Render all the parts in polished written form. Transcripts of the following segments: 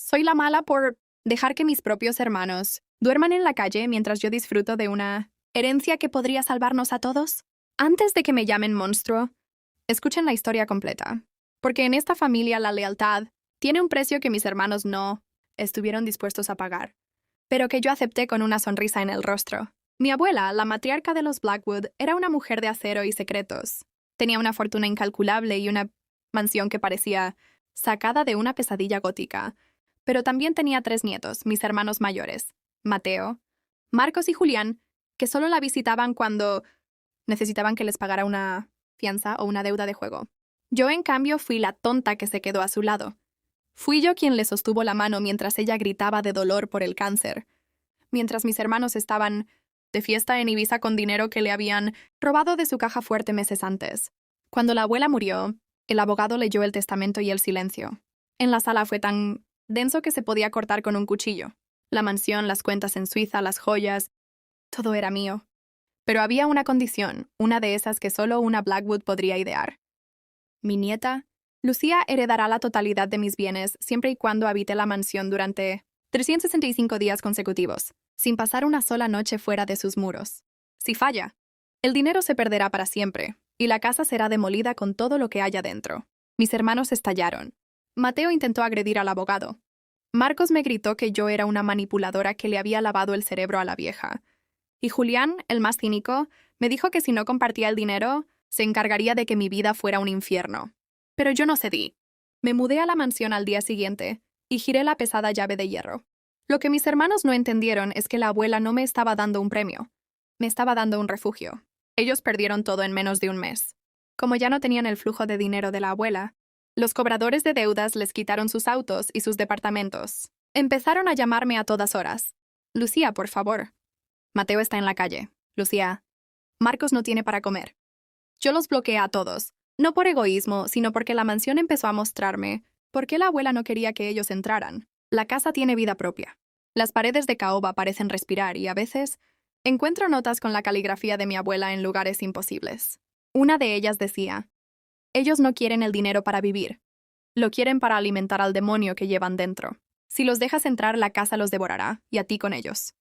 Soy la mala por dejar que mis propios hermanos duerman en la calle mientras yo disfruto de una herencia que podría salvarnos a todos. Antes de que me llamen monstruo, escuchen la historia completa, porque en esta familia la lealtad tiene un precio que mis hermanos no estuvieron dispuestos a pagar, pero que yo acepté con una sonrisa en el rostro. Mi abuela, la matriarca de los Blackwood, era una mujer de acero y secretos. Tenía una fortuna incalculable y una mansión que parecía sacada de una pesadilla gótica. Pero también tenía 3 nietos, mis hermanos mayores, Mateo, Marcos y Julián, que solo la visitaban cuando necesitaban que les pagara una fianza o una deuda de juego. Yo, en cambio, fui la tonta que se quedó a su lado. Fui yo quien le sostuvo la mano mientras ella gritaba de dolor por el cáncer, mientras mis hermanos estaban de fiesta en Ibiza con dinero que le habían robado de su caja fuerte meses antes. Cuando la abuela murió, el abogado leyó el testamento y el silencio. En la sala fue tan denso que se podía cortar con un cuchillo. La mansión, las cuentas en Suiza, las joyas, todo era mío. Pero había una condición, una de esas que solo una Blackwood podría idear. Mi nieta, Lucía, heredará la totalidad de mis bienes siempre y cuando habite la mansión durante 365 días consecutivos, sin pasar una sola noche fuera de sus muros. Si falla, el dinero se perderá para siempre, y la casa será demolida con todo lo que haya dentro. Mis hermanos estallaron. Mateo intentó agredir al abogado. Marcos me gritó que yo era una manipuladora que le había lavado el cerebro a la vieja. Y Julián, el más cínico, me dijo que si no compartía el dinero, se encargaría de que mi vida fuera un infierno. Pero yo no cedí. Me mudé a la mansión al día siguiente y giré la pesada llave de hierro. Lo que mis hermanos no entendieron es que la abuela no me estaba dando un premio. Me estaba dando un refugio. Ellos perdieron todo en menos de un mes. Como ya no tenían el flujo de dinero de la abuela, los cobradores de deudas les quitaron sus autos y sus departamentos. Empezaron a llamarme a todas horas. Lucía, por favor. Mateo está en la calle. Lucía. Marcos no tiene para comer. Yo los bloqueé a todos, no por egoísmo, sino porque la mansión empezó a mostrarme por qué la abuela no quería que ellos entraran. La casa tiene vida propia. Las paredes de caoba parecen respirar y a veces encuentro notas con la caligrafía de mi abuela en lugares imposibles. Una de ellas decía: ellos no quieren el dinero para vivir. Lo quieren para alimentar al demonio que llevan dentro. Si los dejas entrar, la casa los devorará, y a ti con ellos.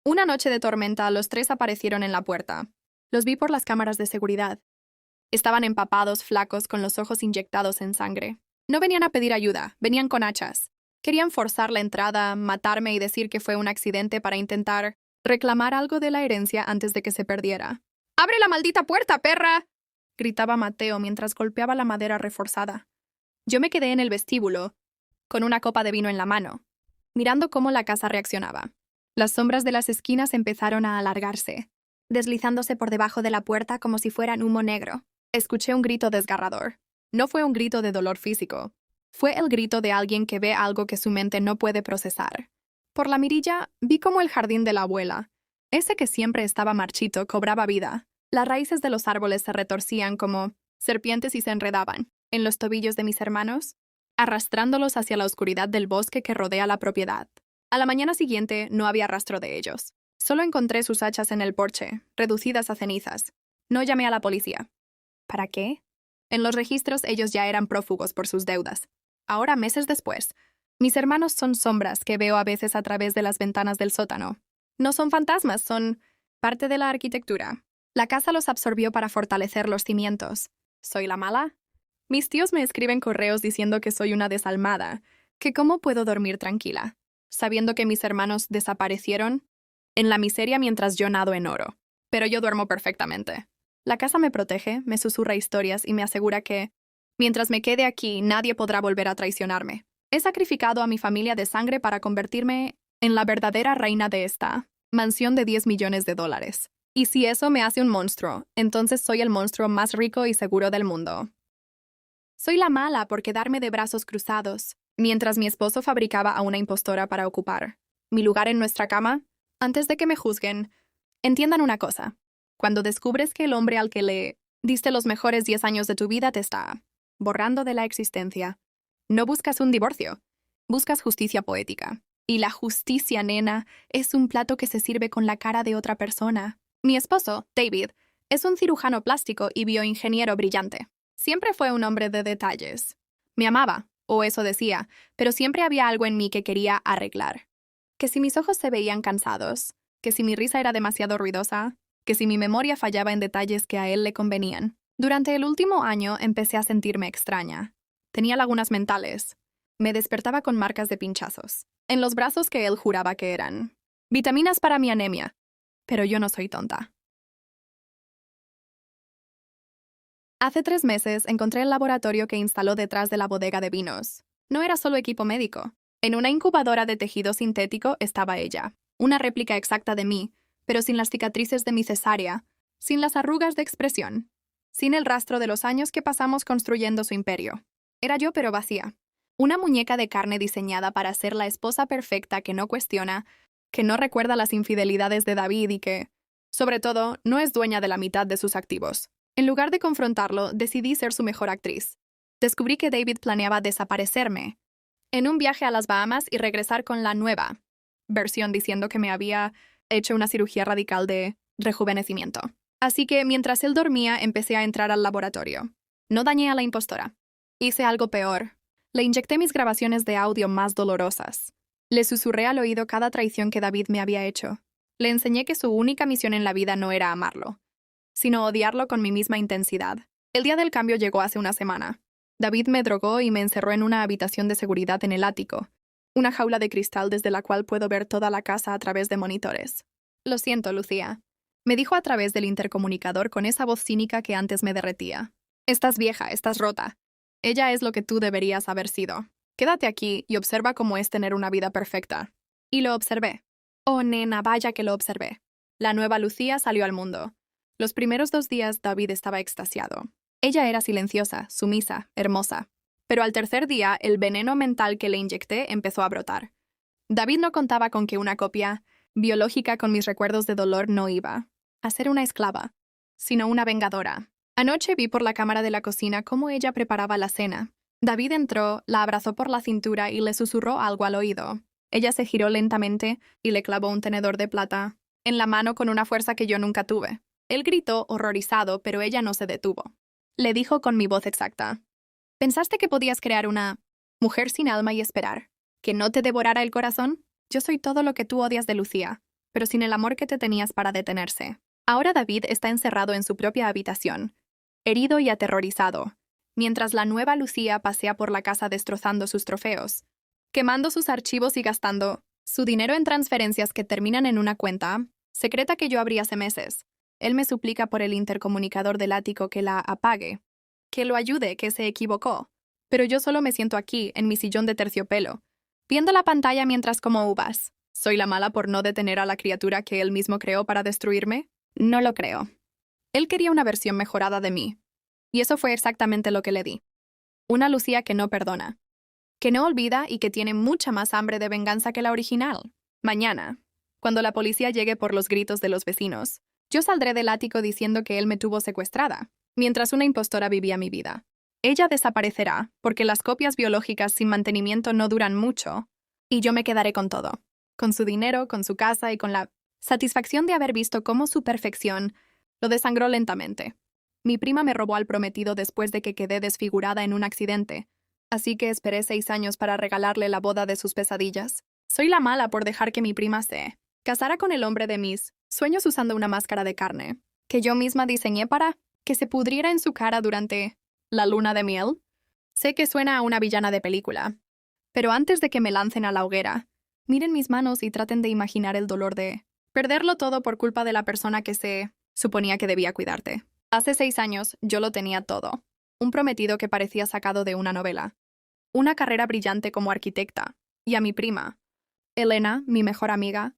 Una noche de tormenta, los 3 aparecieron en la puerta. Los vi por las cámaras de seguridad. Estaban empapados, flacos, con los ojos inyectados en sangre. No venían a pedir ayuda, venían con hachas. Querían forzar la entrada, matarme y decir que fue un accidente para intentar reclamar algo de la herencia antes de que se perdiera. ¡Abre la maldita puerta, perra!, gritaba Mateo mientras golpeaba la madera reforzada. Yo me quedé en el vestíbulo, con una copa de vino en la mano, mirando cómo la casa reaccionaba. Las sombras de las esquinas empezaron a alargarse, deslizándose por debajo de la puerta como si fueran humo negro. Escuché un grito desgarrador. No fue un grito de dolor físico. Fue el grito de alguien que ve algo que su mente no puede procesar. Por la mirilla, vi cómo el jardín de la abuela, ese que siempre estaba marchito, cobraba vida. Las raíces de los árboles se retorcían como serpientes y se enredaban en los tobillos de mis hermanos, arrastrándolos hacia la oscuridad del bosque que rodea la propiedad. A la mañana siguiente no había rastro de ellos. Solo encontré sus hachas en el porche, reducidas a cenizas. No llamé a la policía. ¿Para qué? En los registros ellos ya eran prófugos por sus deudas. Ahora, meses después, mis hermanos son sombras que veo a veces a través de las ventanas del sótano. No son fantasmas, son parte de la arquitectura. La casa los absorbió para fortalecer los cimientos. ¿Soy la mala? Mis tíos me escriben correos diciendo que soy una desalmada, que cómo puedo dormir tranquila, sabiendo que mis hermanos desaparecieron en la miseria mientras yo nado en oro. Pero yo duermo perfectamente. La casa me protege, me susurra historias y me asegura que, mientras me quede aquí, nadie podrá volver a traicionarme. He sacrificado a mi familia de sangre para convertirme en la verdadera reina de esta mansión de 10 millones de dólares. Y si eso me hace un monstruo, entonces soy el monstruo más rico y seguro del mundo. Soy la mala por quedarme de brazos cruzados, mientras mi esposo fabricaba a una impostora para ocupar mi lugar en nuestra cama. Antes de que me juzguen, entiendan una cosa. Cuando descubres que el hombre al que le diste los mejores 10 años de tu vida te está borrando de la existencia, no buscas un divorcio, buscas justicia poética. Y la justicia, nena, es un plato que se sirve con la cara de otra persona. Mi esposo, David, es un cirujano plástico y bioingeniero brillante. Siempre fue un hombre de detalles. Me amaba, o eso decía, pero siempre había algo en mí que quería arreglar. Que si mis ojos se veían cansados, que si mi risa era demasiado ruidosa, que si mi memoria fallaba en detalles que a él le convenían. Durante el último año empecé a sentirme extraña. Tenía lagunas mentales. Me despertaba con marcas de pinchazos, en los brazos que él juraba que eran vitaminas para mi anemia. Pero yo no soy tonta. Hace 3 meses encontré el laboratorio que instaló detrás de la bodega de vinos. No era solo equipo médico. En una incubadora de tejido sintético estaba ella, una réplica exacta de mí, pero sin las cicatrices de mi cesárea, sin las arrugas de expresión, sin el rastro de los años que pasamos construyendo su imperio. Era yo pero vacía. Una muñeca de carne diseñada para ser la esposa perfecta que no cuestiona, que no recuerda las infidelidades de David y que, sobre todo, no es dueña de la mitad de sus activos. En lugar de confrontarlo, decidí ser su mejor actriz. Descubrí que David planeaba desaparecerme en un viaje a las Bahamas y regresar con la nueva versión diciendo que me había hecho una cirugía radical de rejuvenecimiento. Así que mientras él dormía empecé a entrar al laboratorio. No dañé a la impostora. Hice algo peor. Le inyecté mis grabaciones de audio más dolorosas. Le susurré al oído cada traición que David me había hecho. Le enseñé que su única misión en la vida no era amarlo, sino odiarlo con mi misma intensidad. El día del cambio llegó hace una semana. David me drogó y me encerró en una habitación de seguridad en el ático, una jaula de cristal desde la cual puedo ver toda la casa a través de monitores. Lo siento, Lucía, me dijo a través del intercomunicador con esa voz cínica que antes me derretía. Estás vieja, estás rota. Ella es lo que tú deberías haber sido. Quédate aquí y observa cómo es tener una vida perfecta. Y lo observé. Oh, nena, vaya que lo observé. La nueva Lucía salió al mundo. Los primeros 2 días David estaba extasiado. Ella era silenciosa, sumisa, hermosa. Pero al tercer día, el veneno mental que le inyecté empezó a brotar. David no contaba con que una copia biológica con mis recuerdos de dolor no iba a ser una esclava, sino una vengadora. Anoche vi por la cámara de la cocina cómo ella preparaba la cena. David entró, la abrazó por la cintura y le susurró algo al oído. Ella se giró lentamente y le clavó un tenedor de plata en la mano con una fuerza que yo nunca tuve. Él gritó, horrorizado, pero ella no se detuvo. Le dijo con mi voz exacta: ¿pensaste que podías crear una mujer sin alma y esperar que no te devorara el corazón? Yo soy todo lo que tú odias de Lucía, pero sin el amor que te tenías para detenerse. Ahora David está encerrado en su propia habitación, herido y aterrorizado, mientras la nueva Lucía pasea por la casa destrozando sus trofeos, quemando sus archivos y gastando su dinero en transferencias que terminan en una cuenta secreta que yo abrí hace meses. Él me suplica por el intercomunicador del ático que la apague, que lo ayude, que se equivocó. Pero yo solo me siento aquí, en mi sillón de terciopelo, viendo la pantalla mientras como uvas. ¿Soy la mala por no detener a la criatura que él mismo creó para destruirme? No lo creo. Él quería una versión mejorada de mí. Y eso fue exactamente lo que le di. Una Lucía que no perdona, que no olvida y que tiene mucha más hambre de venganza que la original. Mañana, cuando la policía llegue por los gritos de los vecinos, yo saldré del ático diciendo que él me tuvo secuestrada, mientras una impostora vivía mi vida. Ella desaparecerá, porque las copias biológicas sin mantenimiento no duran mucho, y yo me quedaré con todo. Con su dinero, con su casa y con la satisfacción de haber visto cómo su perfección lo desangró lentamente. Mi prima me robó al prometido después de que quedé desfigurada en un accidente, así que esperé 6 años para regalarle la boda de sus pesadillas. Soy la mala por dejar que mi prima se casara con el hombre de mis sueños usando una máscara de carne, que yo misma diseñé para que se pudriera en su cara durante la luna de miel. Sé que suena a una villana de película, pero antes de que me lancen a la hoguera, miren mis manos y traten de imaginar el dolor de perderlo todo por culpa de la persona que se suponía que debía cuidarte. Hace 6 años yo lo tenía todo. Un prometido que parecía sacado de una novela. Una carrera brillante como arquitecta. Y a mi prima, Elena, mi mejor amiga,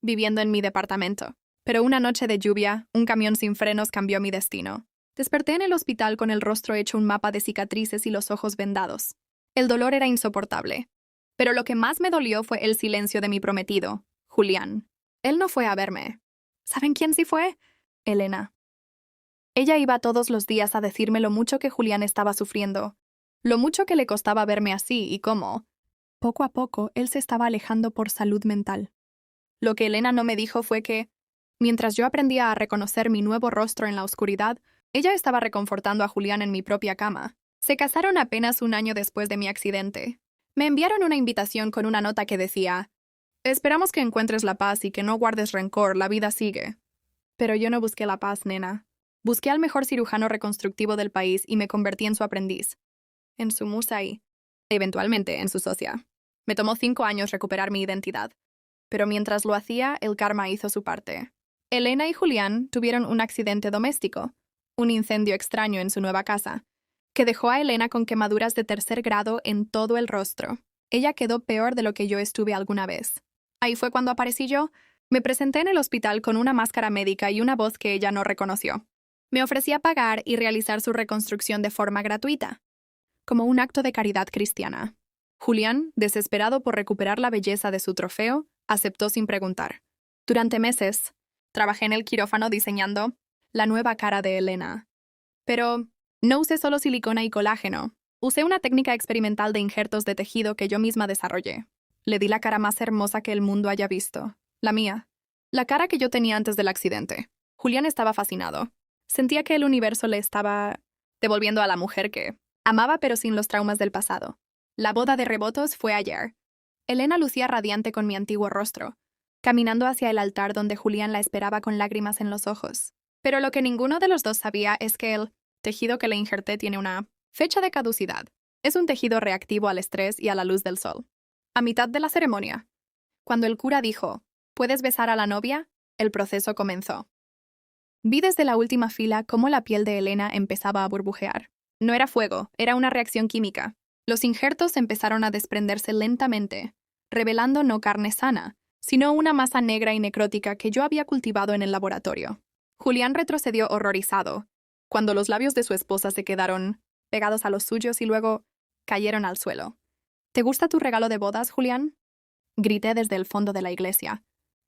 viviendo en mi departamento. Pero una noche de lluvia, un camión sin frenos cambió mi destino. Desperté en el hospital con el rostro hecho un mapa de cicatrices y los ojos vendados. El dolor era insoportable. Pero lo que más me dolió fue el silencio de mi prometido, Julián. Él no fue a verme. ¿Saben quién sí fue? Elena. Ella iba todos los días a decirme lo mucho que Julián estaba sufriendo, lo mucho que le costaba verme así y cómo, poco a poco, él se estaba alejando por salud mental. Lo que Elena no me dijo fue que, mientras yo aprendía a reconocer mi nuevo rostro en la oscuridad, ella estaba reconfortando a Julián en mi propia cama, Se casaron apenas un año después de mi accidente. Me enviaron una invitación con una nota que decía: esperamos que encuentres la paz y que no guardes rencor, la vida sigue. Pero yo no busqué la paz, nena. Busqué al mejor cirujano reconstructivo del país y me convertí en su aprendiz, en su musa y, eventualmente, en su socia. Me tomó 5 años recuperar mi identidad. Pero mientras lo hacía, el karma hizo su parte. Elena y Julián tuvieron un accidente doméstico, un incendio extraño en su nueva casa, que dejó a Elena con quemaduras de 3er grado en todo el rostro. Ella quedó peor de lo que yo estuve alguna vez. Ahí fue cuando aparecí yo. Me presenté en el hospital con una máscara médica y una voz que ella no reconoció. Me ofrecía pagar y realizar su reconstrucción de forma gratuita, como un acto de caridad cristiana. Julián, desesperado por recuperar la belleza de su trofeo, aceptó sin preguntar. Durante meses, trabajé en el quirófano diseñando la nueva cara de Elena. Pero no usé solo silicona y colágeno. Usé una técnica experimental de injertos de tejido que yo misma desarrollé. Le di la cara más hermosa que el mundo haya visto. La mía. La cara que yo tenía antes del accidente. Julián estaba fascinado. Sentía que el universo le estaba devolviendo a la mujer que amaba pero sin los traumas del pasado. La boda de rebotos fue ayer. Elena lucía radiante con mi antiguo rostro, caminando hacia el altar donde Julián la esperaba con lágrimas en los ojos. Pero lo que ninguno de los dos sabía es que el tejido que le injerté tiene una fecha de caducidad. Es un tejido reactivo al estrés y a la luz del sol. A mitad de la ceremonia, cuando el cura dijo: ¿puedes besar a la novia?, el proceso comenzó. Vi desde la última fila cómo la piel de Elena empezaba a burbujear. No era fuego, era una reacción química. Los injertos empezaron a desprenderse lentamente, revelando no carne sana, sino una masa negra y necrótica que yo había cultivado en el laboratorio. Julián retrocedió horrorizado, cuando los labios de su esposa se quedaron pegados a los suyos y luego cayeron al suelo. ¿Te gusta tu regalo de bodas, Julián?, grité desde el fondo de la iglesia,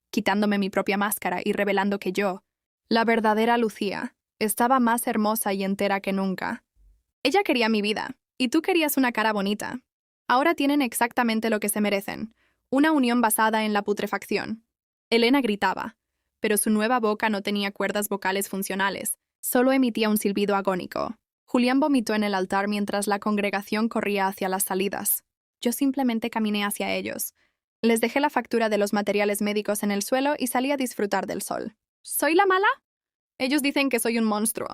quitándome mi propia máscara y revelando que yo, la verdadera Lucía, estaba más hermosa y entera que nunca. Ella quería mi vida, y tú querías una cara bonita. Ahora tienen exactamente lo que se merecen, una unión basada en la putrefacción. Elena gritaba, pero su nueva boca no tenía cuerdas vocales funcionales, solo emitía un silbido agónico. Julián vomitó en el altar mientras la congregación corría hacia las salidas. Yo simplemente caminé hacia ellos. Les dejé la factura de los materiales médicos en el suelo y salí a disfrutar del sol. ¿Soy la mala? Ellos dicen que soy un monstruo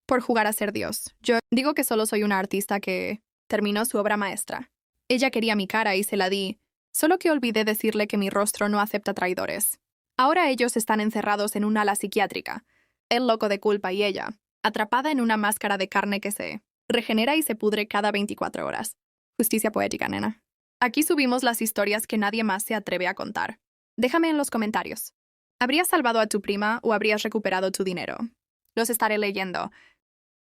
por jugar a ser Dios. Yo digo que solo soy una artista que terminó su obra maestra. Ella quería mi cara y se la di, solo que olvidé decirle que mi rostro no acepta traidores. Ahora ellos están encerrados en un ala psiquiátrica, él loco de culpa y ella, atrapada en una máscara de carne que se regenera y se pudre cada 24 horas. Justicia poética, nena. Aquí subimos las historias que nadie más se atreve a contar. Déjame en los comentarios. ¿Habrías salvado a tu prima o habrías recuperado tu dinero? Los estaré leyendo.